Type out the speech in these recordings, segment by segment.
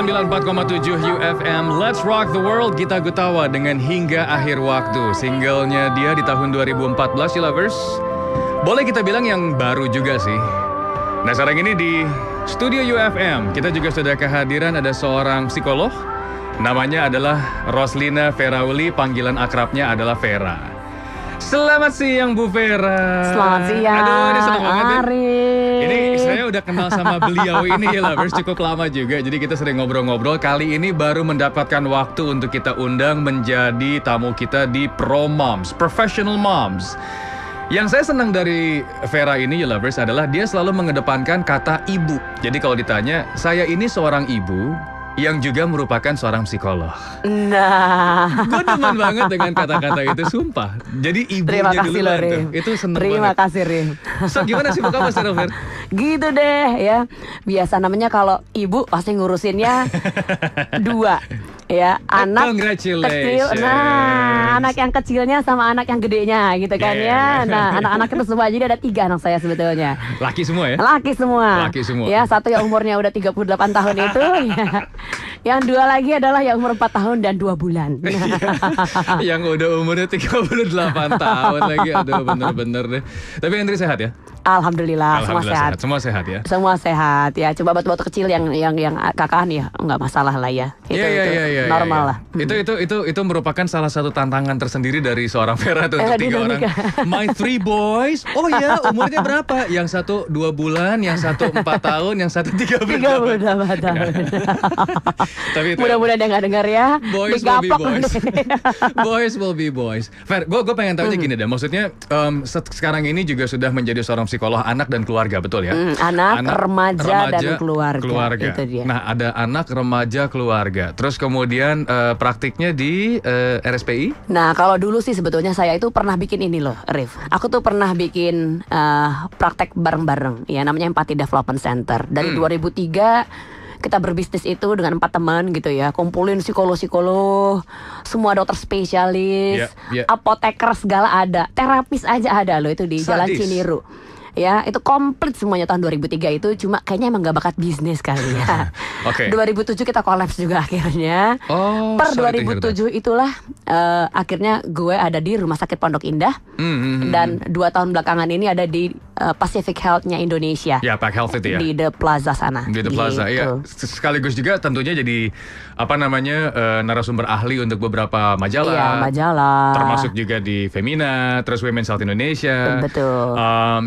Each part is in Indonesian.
94,7 UFM. Let's rock the world. Gita Gutawa dengan Hingga Akhir Waktu. Singlenya dia di tahun 2014, you lovers. Boleh kita bilang yang baru juga sih. Nah, sekarang ini di studio UFM kita juga sudah kehadiran ada seorang psikolog. Namanya adalah Roslina Ferauli, panggilan akrabnya adalah Vera. Selamat siang Bu Vera. Selamat siang. Aduh, ini senang banget ya. Arif. Ini saya udah kenal sama beliau ini ya lovers cukup lama juga. Jadi kita sering ngobrol-ngobrol. Kali ini baru mendapatkan waktu untuk kita undang menjadi tamu kita di Pro Moms, Professional Moms. Yang saya senang dari Vera ini ya lovers adalah dia selalu mengedepankan kata ibu. Jadi kalau ditanya, saya ini seorang ibu yang juga merupakan seorang psikolog. Nah, Gue demen banget dengan kata-kata itu, sumpah. Jadi terima ibunya kasih dulu loh, tuh. Rim. Itu seneng Terima banget. kasih, Rim. So gimana sih kamu sekarang, Ver? Gitu deh ya. Biasa namanya kalau ibu pasti ngurusinnya dua. Ya, anak Congratulations. kecil. Nah, anak yang kecilnya sama anak yang gedenya gitu kan Yeah. ya. Nah, anak-anak itu semua, jadi ada 3 anak saya sebetulnya. Laki semua ya? Laki semua. Laki semua. Ya, satu yang umurnya udah 38 tahun itu ya. Yang 2 lagi adalah yang umur 4 tahun dan 2 bulan. Yang udah umurnya 38 tahun lagi. Aduh, bener-bener deh. Tapi Andri sehat ya? Alhamdulillah, semua sehat. Semua sehat ya? Semua sehat ya. Coba batu-batu kecil yang kakahan ya nggak masalah lah ya. Itu Iya, normal lah. Itu merupakan salah satu tantangan tersendiri dari seorang Vera tuh untuk 3 orang. My 3 boys. Oh ya, umurnya berapa? Yang satu 2 bulan, yang satu 4 tahun, yang satu 38 tahun. Tapi itu, Mudah-mudahan dia nggak dengar ya. boys will be Digaplok boys. nih. Boys will be boys. Fer, gue pengen tanya gini deh. Maksudnya sekarang ini juga sudah menjadi seorang psikolog anak dan keluarga, betul ya? Anak, remaja, dan keluarga. Itu dia. Nah, ada anak, remaja, keluarga. Terus kemudian praktiknya di RSPI? Nah, kalau dulu sih sebetulnya saya itu pernah bikin ini loh, Rif. Aku tuh pernah bikin praktek bareng-bareng, ya namanya Empathy Development Center. Dari 2003 kita berbisnis itu dengan 4 teman gitu ya, kumpulin psikolog-psikolog, semua dokter spesialis, apoteker segala ada, terapis aja ada loh itu di Jalan Ciniru. Ya, itu komplit semuanya tahun 2003 itu, cuma kayaknya emang gak bakat bisnis kali ya. 2007 kita kolaps juga akhirnya. Per 2007 itulah akhirnya gue ada di Rumah Sakit Pondok Indah. Dan 2 tahun belakangan ini ada di Pacific Health-nya Indonesia. Ya, Pac Health itu ya. Di The Plaza sana. Di The Plaza, iya. Sekaligus juga tentunya jadi narasumber ahli untuk beberapa majalah. Iya, majalah. Termasuk juga di Femina, terus Women's Health Indonesia. Betul.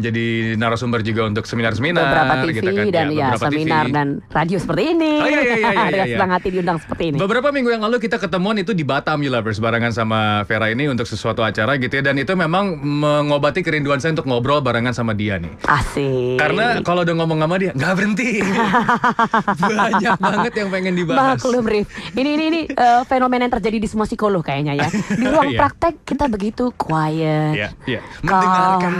Jadi narasumber juga untuk seminar-seminar. Beberapa TV gitu kan. dan ya seminar TV. dan radio seperti ini. Dengan senang hati diundang seperti ini. Beberapa minggu yang lalu kita ketemuan itu di Batam, you lovers, barengan sama Vera ini untuk sesuatu acara gitu ya. Dan itu memang mengobati kerinduan saya untuk ngobrol barengan sama dia nih. Asik. Karena kalau udah ngomong sama dia nggak berhenti. Banyak banget yang pengen dibahas. Maklum, Rif. Ini fenomena yang terjadi di semua psikolog kayaknya ya. Di ruang praktek kita begitu quiet, mendengarkan,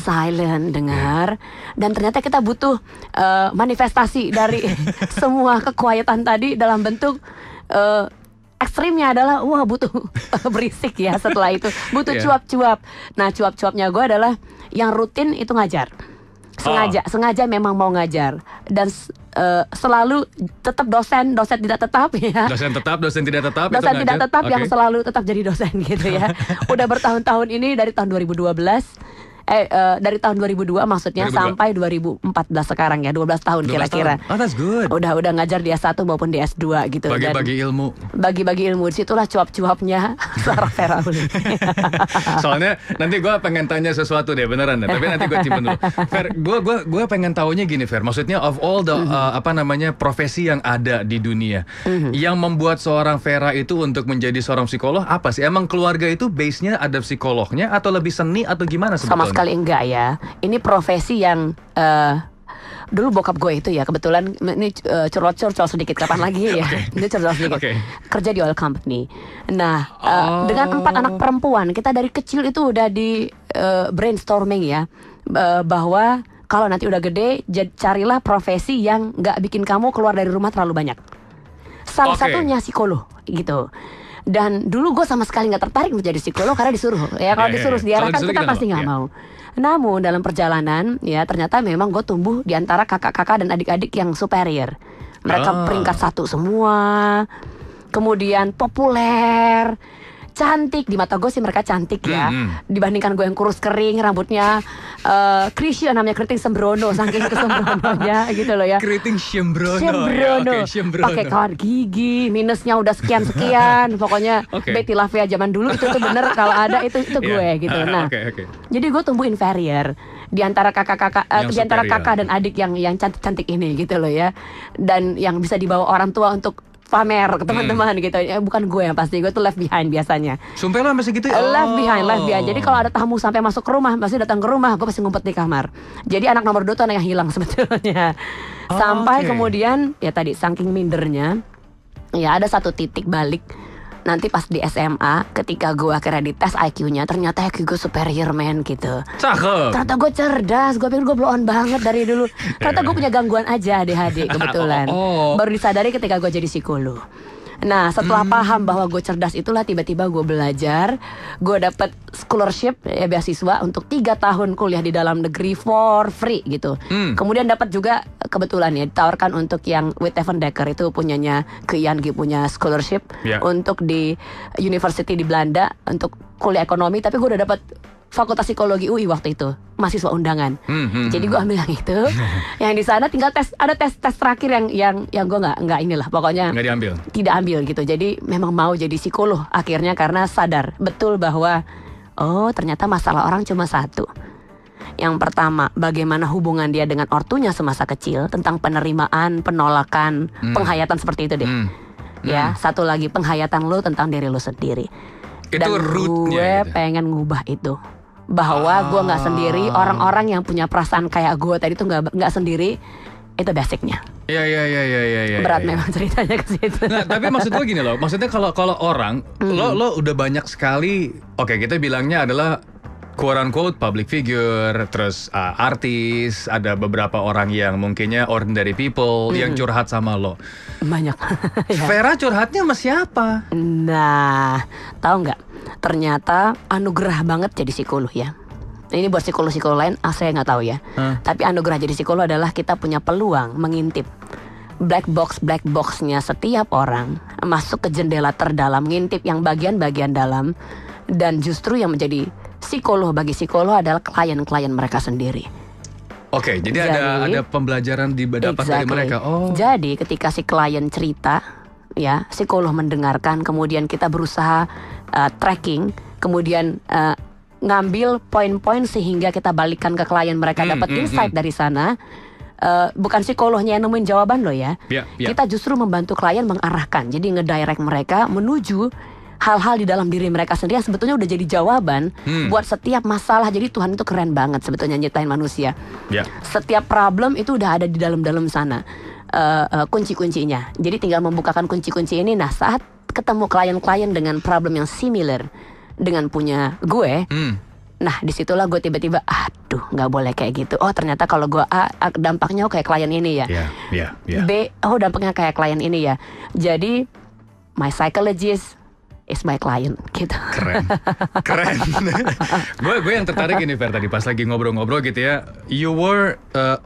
silent, dengar. Dan ternyata kita butuh manifestasi dari semua kequieten tadi dalam bentuk ekstrimnya adalah butuh berisik ya. Setelah itu butuh cuap-cuap. Nah, cuap-cuapnya gue adalah yang rutin itu ngajar. Sengaja memang mau ngajar. Dan selalu tetap dosen tidak tetap ya. Dosen tetap, dosen tidak tetap. Dosen tidak tetap yang selalu tetap jadi dosen gitu ya. Udah bertahun-tahun ini dari tahun 2012. Dari tahun 2002 maksudnya 2002. Sampai 2014 sekarang ya, 12 tahun kira-kira. Oh, that's good. Udah ngajar di S1 maupun di S2 gitu. Bagi-bagi ilmu. Bagi-bagi ilmu, disitulah cuap-cuapnya seorang Ferauli. Soalnya nanti gue pengen tanya sesuatu deh, beneran deh. Tapi nanti gue simpen dulu. Fer, gue pengen taunya gini, Fer. Maksudnya of all the profesi yang ada di dunia, yang membuat seorang Vera itu untuk menjadi seorang psikolog apa sih? Emang keluarga itu base-nya ada psikolognya atau lebih seni atau gimana sebetulnya? Sama sekali enggak ya. Ini profesi yang dulu bokap gue itu ya kebetulan ini curcol sedikit kapan lagi ya. Ini curcol sedikit. Kerja di oil company. Nah, dengan 4 anak perempuan, kita dari kecil itu udah di brainstorming ya, bahwa kalau nanti udah gede, carilah profesi yang nggak bikin kamu keluar dari rumah terlalu banyak. Salah satunya psikolog gitu. Dan dulu gue sama sekali nggak tertarik untuk jadi psikolog karena disuruh. Ya kalau disuruh diarahkan kita pasti nggak mau. Namun dalam perjalanan ya ternyata memang gue tumbuh di antara kakak-kakak dan adik-adik yang superior. Mereka peringkat 1 semua. Kemudian populer, cantik. Di mata gue sih mereka cantik ya. Dibandingkan gue yang kurus kering, rambutnya Krisya namanya keriting sembrono, saking kesembrononya gitu loh ya. Keriting Sembrono. Sembrono. Ya, oke, Sembrono. Pakai kawat gigi, minusnya udah sekian-sekian. Pokoknya Oke. Betty Lavia zaman dulu itu tuh bener kalau ada itu gue Iya. gitu. Nah, Oke. jadi gue tumbuh inferior di antara kakak-kakak, Yang di antara superior. kakak dan adik yang cantik-cantik ini gitu loh ya. Dan yang bisa dibawa orang tua untuk pamer ke teman-teman gitu. Ya, bukan gue yang pasti, gue tuh left behind biasanya. Sumpah lo masih gitu ya? Left behind. Jadi kalau ada tamu sampai masuk ke rumah, pasti datang ke rumah, gue pasti ngumpet di kamar. Jadi anak nomor 2 tuh anak yang hilang sebetulnya. Sampai oke. kemudian ya tadi saking mindernya, ya ada satu titik balik. Nanti pas di SMA, ketika gue akhirnya dites IQ-nya, ternyata IQ gue superior man gitu. Cakep. Ternyata gue cerdas, gue pikir gue blow on banget dari dulu. Ternyata gue punya gangguan aja ADHD kebetulan. Oh. Baru disadari ketika gue jadi psikolog. Nah setelah paham bahwa gue cerdas itulah tiba-tiba gue belajar. Gue dapet scholarship ya beasiswa untuk 3 tahun kuliah di dalam negeri for free gitu. Kemudian dapat juga kebetulan ya ditawarkan untuk yang With Evan Dekker itu punyanya Keyanggi punya scholarship Ya. untuk di university di Belanda untuk kuliah ekonomi. Tapi gue udah dapat Fakultas Psikologi UI waktu itu, mahasiswa undangan. Jadi gue ambil yang itu. Yang di sana tinggal ada tes terakhir yang gue nggak inilah pokoknya Nggak diambil. tidak ambil gitu. Jadi memang mau jadi psikolog akhirnya karena sadar betul bahwa oh ternyata masalah orang cuma satu. Yang pertama, bagaimana hubungan dia dengan ortunya semasa kecil, tentang penerimaan, penolakan, penghayatan seperti itu deh. Ya, satu lagi penghayatan lo tentang diri lo sendiri. Itu Dan rootnya gue gitu. pengen ngubah itu, bahwa gue nggak sendiri, orang-orang yang punya perasaan kayak gue tadi tuh nggak sendiri. Itu basicnya. Iya. Berat memang ceritanya ke situ. Nah, tapi maksud gue gini loh. Maksudnya kalau orang lo udah banyak sekali. Oke, kita bilangnya adalah quote unquote public figure, terus artis, ada beberapa orang yang mungkinnya ordinary people yang curhat sama lo. Banyak. Ya. Vera curhatnya sama siapa? Nah, tahu nggak? Ternyata anugerah banget jadi psikolog ya. Ini buat psikolog-psikolog lain, saya nggak tahu ya. Tapi anugerah jadi psikolog adalah kita punya peluang mengintip black boxnya setiap orang, masuk ke jendela terdalam, ngintip yang bagian-bagian dalam, dan justru yang menjadi psikolog bagi psikolog adalah klien-klien mereka sendiri. Oke, jadi ada pembelajaran dapat dari mereka. Oh. Jadi ketika si klien cerita, ya psikolog mendengarkan, kemudian kita berusaha tracking, kemudian ngambil poin-poin sehingga kita balikan ke klien mereka dapat insight dari sana. Bukan psikolognya yang nemuin jawaban loh ya. Ya. Kita justru membantu klien mengarahkan, jadi ngedirect mereka menuju hal-hal di dalam diri mereka sendiri yang sebetulnya udah jadi jawaban buat setiap masalah. Jadi Tuhan itu keren banget sebetulnya nyiptain manusia. Ya. Setiap problem itu udah ada di dalam sana kunci-kuncinya. Jadi tinggal membukakan kunci-kunci ini. Nah saat ketemu klien-klien dengan problem yang similar dengan punya gue, nah disitulah gue tiba-tiba aduh nggak boleh kayak gitu. Oh ternyata kalau gue A dampaknya kayak klien ini ya. Ya. B dampaknya kayak klien ini ya. Jadi my psychologist is my client gitu. Keren. Gue yang tertarik ini Fer tadi pas lagi ngobrol-ngobrol gitu ya. You were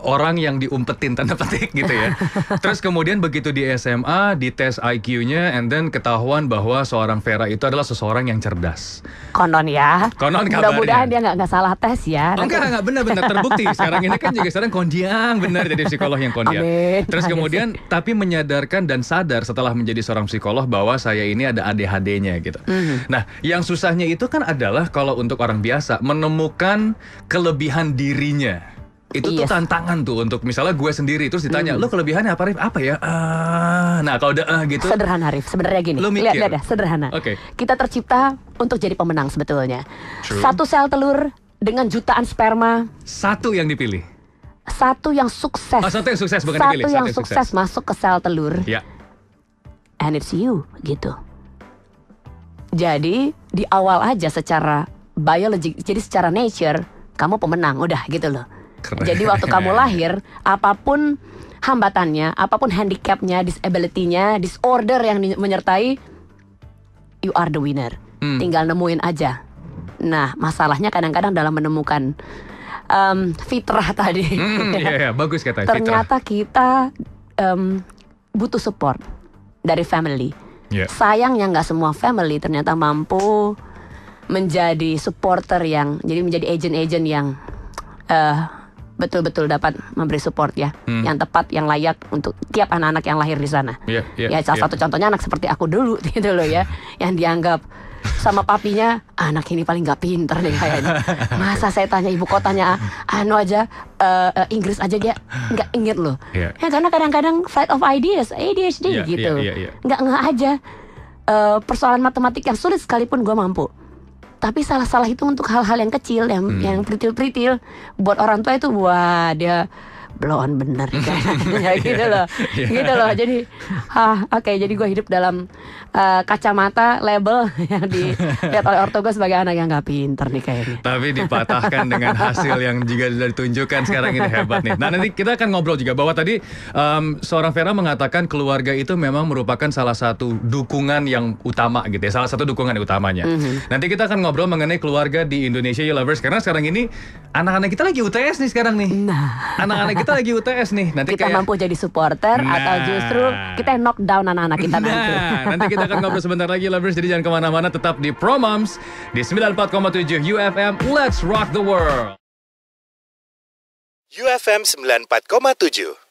orang yang diumpetin tanda petik gitu ya. Terus kemudian begitu di SMA dites IQ-nya, and then ketahuan bahwa seorang Vera itu adalah seseorang yang cerdas. Konon ya. Konon kabarnya. Mudah-mudahan dia nggak salah tes ya. Oh, enggak benar terbukti. Sekarang ini kan juga sekarang kondiang benar jadi psikolog yang kondiang. Amin. Terus kemudian tapi menyadarkan dan sadar setelah menjadi seorang psikolog bahwa saya ini ada ADHD-nya gitu. Nah, yang susahnya itu kan adalah kalau untuk orang biasa menemukan kelebihan dirinya. Itu tuh tantangan tuh untuk misalnya gue sendiri terus ditanya, "Lo kelebihannya apa, Rif?" "Apa ya?" Nah, kalau udah gitu sederhana Rif, sebenarnya gini. Lo mikir. Lihat ya, sederhana. Oke. Kita tercipta untuk jadi pemenang sebetulnya. True. Satu sel telur dengan jutaan sperma. Satu yang dipilih. Satu yang sukses. Satu yang sukses bukan Satu dipilih. yang sukses masuk ke sel telur. Ya. And it's you gitu. Jadi di awal aja secara biologi, jadi secara nature kamu pemenang, udah gitu loh. Keren. Jadi waktu kamu lahir, apapun hambatannya, apapun handicapnya, disability-nya, disorder yang menyertai, you are the winner. Tinggal nemuin aja. Nah, masalahnya kadang-kadang dalam menemukan fitrah tadi. Iya, bagus katanya. Ternyata kita butuh support dari family. Yeah. Sayangnya nggak semua family ternyata mampu menjadi supporter yang, jadi menjadi agent-agent yang betul-betul dapat memberi support ya, yang tepat, yang layak untuk tiap anak-anak yang lahir di sana. Ya salah satu contohnya anak seperti aku dulu gitu loh ya, yang dianggap sama papinya anak ini paling nggak pinter deh kayaknya. Masa saya tanya ibu kotanya aja Inggris aja dia nggak inget loh. Ya karena kadang-kadang flight of ideas ADHD gitu, nggak aja persoalan matematik yang sulit sekalipun gue mampu. Tapi salah-salah itu untuk hal-hal yang kecil, yang pritil-pritil, buat orang tua itu wah dia blow-on bener kayaknya gitu loh. Gitu loh. Jadi oke, jadi gue hidup dalam kacamata label yang dilihat oleh ortu gue sebagai anak yang gak pinter nih kayaknya. Tapi dipatahkan dengan hasil yang juga sudah ditunjukkan sekarang, ini hebat nih. Nah, nanti kita akan ngobrol juga bahwa tadi seorang Vera mengatakan keluarga itu memang merupakan salah satu dukungan yang utama gitu ya, salah satu dukungan utamanya. Nanti kita akan ngobrol mengenai keluarga di Indonesia You Lovers, karena sekarang ini anak-anak kita lagi UTS nih sekarang nih. Anak-anak kita lagi UTS nih. Nanti kita mampu jadi supporter atau justru kita knock down anak-anak kita nanti. Nanti kita akan ngobrol sebentar lagi Lovers, jadi jangan kemana-mana, tetap di Pro Moms di 94,7 UFM. Let's rock the world. UFM 94,7.